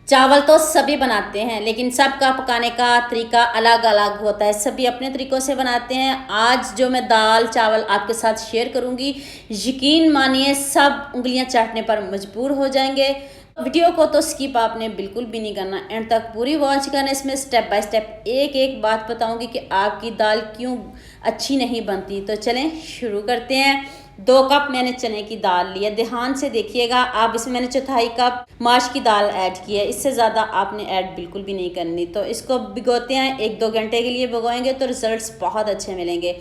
चावल तो सभी बनाते हैं, लेकिन सबका पकाने का तरीका अलग अलग होता है। सभी अपने तरीक़ों से बनाते हैं। आज जो मैं दाल चावल आपके साथ शेयर करूंगी, यकीन मानिए सब उंगलियां चाटने पर मजबूर हो जाएंगे। वीडियो को तो स्किप आपने बिल्कुल भी नहीं करना, एंड तक पूरी वॉच करना। इसमें स्टेप बाय स्टेप एक एक बात बताऊंगी कि आपकी दाल क्यों अच्छी नहीं बनती। तो चलें शुरू करते हैं। 2 कप मैंने चने की दाल ली है, ध्यान से देखिएगा। आप इसमें मैंने 1/4 कप माश की दाल ऐड की है, इससे ज़्यादा आपने ऐड बिल्कुल भी नहीं करनी। तो इसको भिगोते हैं, 1-2 घंटे के लिए भिगोएंगे तो रिजल्ट्स बहुत अच्छे मिलेंगे।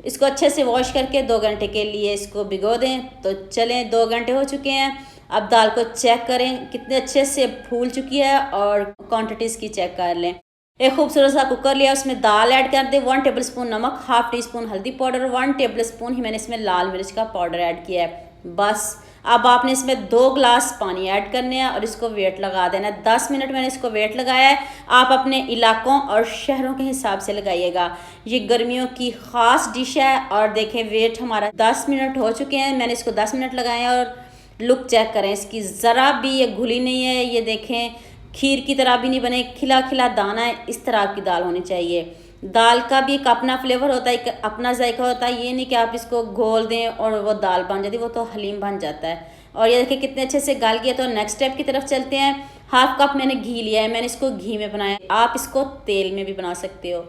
इसको अच्छे से वॉश करके 2 घंटे के लिए इसको भिगो दें। तो चलें 2 घंटे हो चुके हैं। अब दाल को चेक करें कितने अच्छे से फूल चुकी है और क्वांटिटीज़ की चेक कर लें। एक खूबसूरत सा कुकर लिया, उसमें दाल ऐड कर दें। 1 टेबलस्पून नमक, 1/2 टीस्पून हल्दी पाउडर, 1 टेबलस्पून ही मैंने इसमें लाल मिर्च का पाउडर ऐड किया है। बस अब आपने इसमें 2 ग्लास पानी ऐड करने हैं और इसको वेट लगा देना है। 10 मिनट मैंने इसको वेट लगाया है। आप अपने इलाकों और शहरों के हिसाब से लगाइएगा। ये गर्मियों की ख़ास डिश है। और देखें वेट हमारा 10 मिनट हो चुके हैं, मैंने इसको 10 मिनट लगाए हैं। और लुक चेक करें इसकी, ज़रा भी ये घुली नहीं है। ये देखें खीर की तरह भी नहीं बने, खिला खिला दाना है। इस तरह की दाल होनी चाहिए। दाल का भी एक अपना फ्लेवर होता है, एक अपना जायका होता है। ये नहीं कि आप इसको घोल दें और वो दाल बन जाती है, वो तो हलीम बन जाता है। और ये देखिए कितने अच्छे से गल गया। तो नेक्स्ट स्टेप की तरफ चलते हैं। 1/2 कप मैंने घी लिया है, मैंने इसको घी में बनाया। आप इसको तेल में भी बना सकते हो।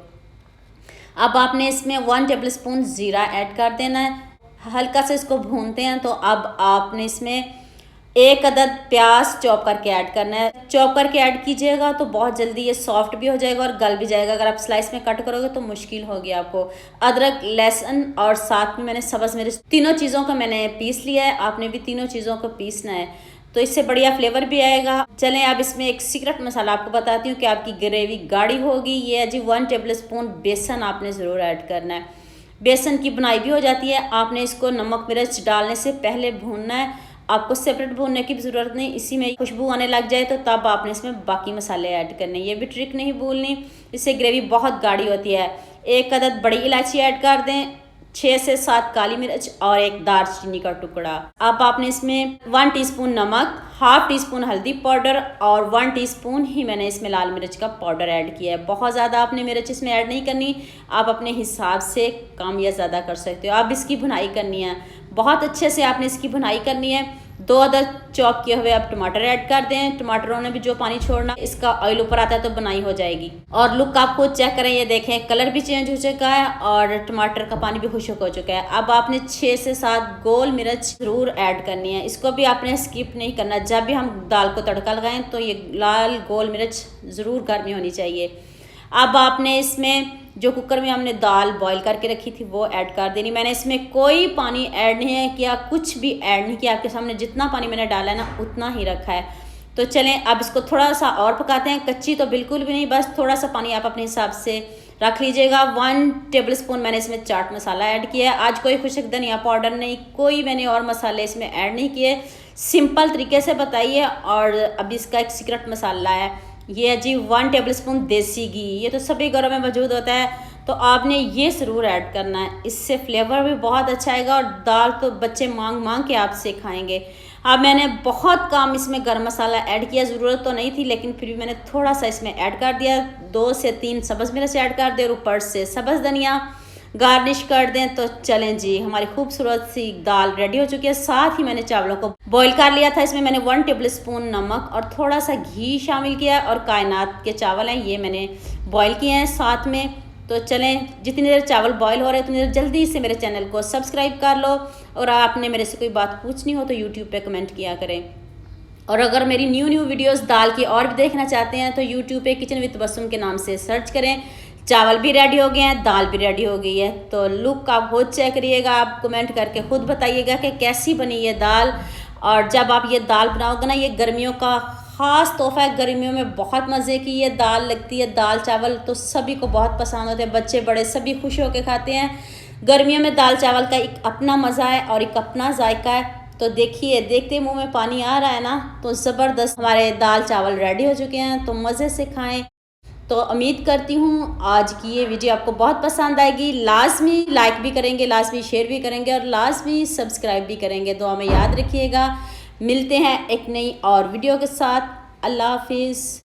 अब आपने इसमें 1 टेबलस्पून ज़ीरा ऐड कर देना है। हल्का से इसको भूनते हैं। तो अब आपने इसमें 1 अदद प्याज चॉप करके ऐड करना है। चॉप करके ऐड कीजिएगा तो बहुत जल्दी ये सॉफ्ट भी हो जाएगा और गल भी जाएगा। अगर आप स्लाइस में कट करोगे तो मुश्किल होगी आपको। अदरक, लहसुन और साथ में मैंने सब्ज़ मिर्च, तीनों चीज़ों का मैंने पीस लिया है। आपने भी तीनों चीज़ों को पीसना है, तो इससे बढ़िया फ्लेवर भी आएगा। चलें अब इसमें एक सीक्रेट मसाला आपको बताती हूँ कि आपकी ग्रेवी गाढ़ी होगी। ये है जी 1 टेबलस्पून बेसन आपने ज़रूर ऐड करना है। बेसन की बुनाई भी हो जाती है। आपने इसको नमक मिर्च डालने से पहले भूनना है। आपको सेपरेट भूनने की भी ज़रूरत नहीं, इसी में खुशबू आने लग जाए तो तब आपने इसमें बाकी मसाले ऐड करने। ये भी ट्रिक नहीं भूलनी, इससे ग्रेवी बहुत गाढ़ी होती है। 1 अदद बड़ी इलायची ऐड कर दें, 6 से 7 काली मिर्च और 1 दालचीनी का टुकड़ा। अब आपने इसमें 1 टीस्पून नमक, 1/2 टीस्पून हल्दी पाउडर और 1 टीस्पून ही मैंने इसमें लाल मिर्च का पाउडर ऐड किया है। बहुत ज़्यादा आपने मिर्च इसमें ऐड नहीं करनी, आप अपने हिसाब से कम या ज़्यादा कर सकते हो। अब इसकी भुनाई करनी है, बहुत अच्छे से आपने इसकी भुनाई करनी है। 2 अदद चॉप किए हुए आप टमाटर ऐड कर दें। टमाटरों ने भी जो पानी छोड़ना, इसका ऑयल ऊपर आता है तो बनाई हो जाएगी। और लुक आप खुद चेक करें, ये देखें कलर भी चेंज हो चुका है और टमाटर का पानी भी खुश्क हो चुका है। अब आपने 6 से 7 गोल मिर्च ज़रूर ऐड करनी है, इसको भी आपने स्किप नहीं करना। जब भी हम दाल को तड़का लगाएं तो ये लाल गोल मिर्च ज़रूर घर में होनी चाहिए। अब आपने इसमें जो कुकर में हमने दाल बॉईल करके रखी थी वो ऐड कर देनी। मैंने इसमें कोई पानी ऐड नहीं है किया, कुछ भी ऐड नहीं किया। आपके सामने जितना पानी मैंने डाला है ना उतना ही रखा है। तो चलें अब इसको थोड़ा सा और पकाते हैं। कच्ची तो बिल्कुल भी नहीं, बस थोड़ा सा पानी आप अपने हिसाब से रख लीजिएगा। 1 टेबलस्पून मैंने इसमें चाट मसाला ऐड किया है। आज कोई खुशक धनिया पाउडर नहीं, कोई मैंने और मसाले इसमें ऐड नहीं किए, सिंपल तरीके से बताइए। और अब इसका एक सीक्रेट मसाला है, ये है जी 1 टेबलस्पून देसी घी। ये तो सभी घरों में मौजूद होता है, तो आपने ये ज़रूर ऐड करना है। इससे फ्लेवर भी बहुत अच्छा आएगा और दाल तो बच्चे मांग मांग के आपसे खाएंगे। अब मैंने बहुत कम इसमें गरम मसाला ऐड किया, ज़रूरत तो नहीं थी लेकिन फिर भी मैंने थोड़ा सा इसमें ऐड कर दिया। 2 से 3 सब्ज़ मिर्च ऐड कर दे और ऊपर से सब्ज़ धनिया गार्निश कर दें। तो चलें जी, हमारी खूबसूरत सी दाल रेडी हो चुकी है। साथ ही मैंने चावलों को बॉईल कर लिया था। इसमें मैंने 1 टेबलस्पून नमक और थोड़ा सा घी शामिल किया और कायनात के चावल हैं ये मैंने बॉईल किए हैं साथ में। तो चलें, जितनी देर चावल बॉईल हो रहे हैं उतनी देर जल्दी से मेरे चैनल को सब्सक्राइब कर लो। और आपने मेरे से कोई बात पूछनी हो तो यूट्यूब पे कमेंट किया करें। और अगर मेरी न्यू वीडियोस दाल की और भी देखना चाहते हैं तो यूट्यूब पे किचन विद बसुम के नाम से सर्च करें। चावल भी रेडी हो गए हैं, दाल भी रेडी हो गई है। तो लुक आप खुद चेक करिएगा, आप कमेंट करके खुद बताइएगा कि कैसी बनी ये दाल। और जब आप ये दाल बनाओगे ना, ये गर्मियों का ख़ास तोहफ़ा है। गर्मियों में बहुत मज़े की ये दाल लगती है। दाल चावल तो सभी को बहुत पसंद होते हैं, बच्चे बड़े सभी खुश होकर खाते हैं। गर्मियों में दाल चावल का एक अपना मज़ा है और एक अपना जायका है। तो देखिए, देखते मुंह में पानी आ रहा है ना, तो ज़बरदस्त हमारे दाल चावल रेडी हो चुके हैं। तो मज़े से खाएं। तो उम्मीद करती हूँ आज की ये वीडियो आपको बहुत पसंद आएगी। लाजमी लाइक भी करेंगे, लाजमी शेयर भी करेंगे और लाजमी सब्सक्राइब भी करेंगे। दुआ में याद रखिएगा। मिलते हैं एक नई और वीडियो के साथ। अल्लाह हाफिज़।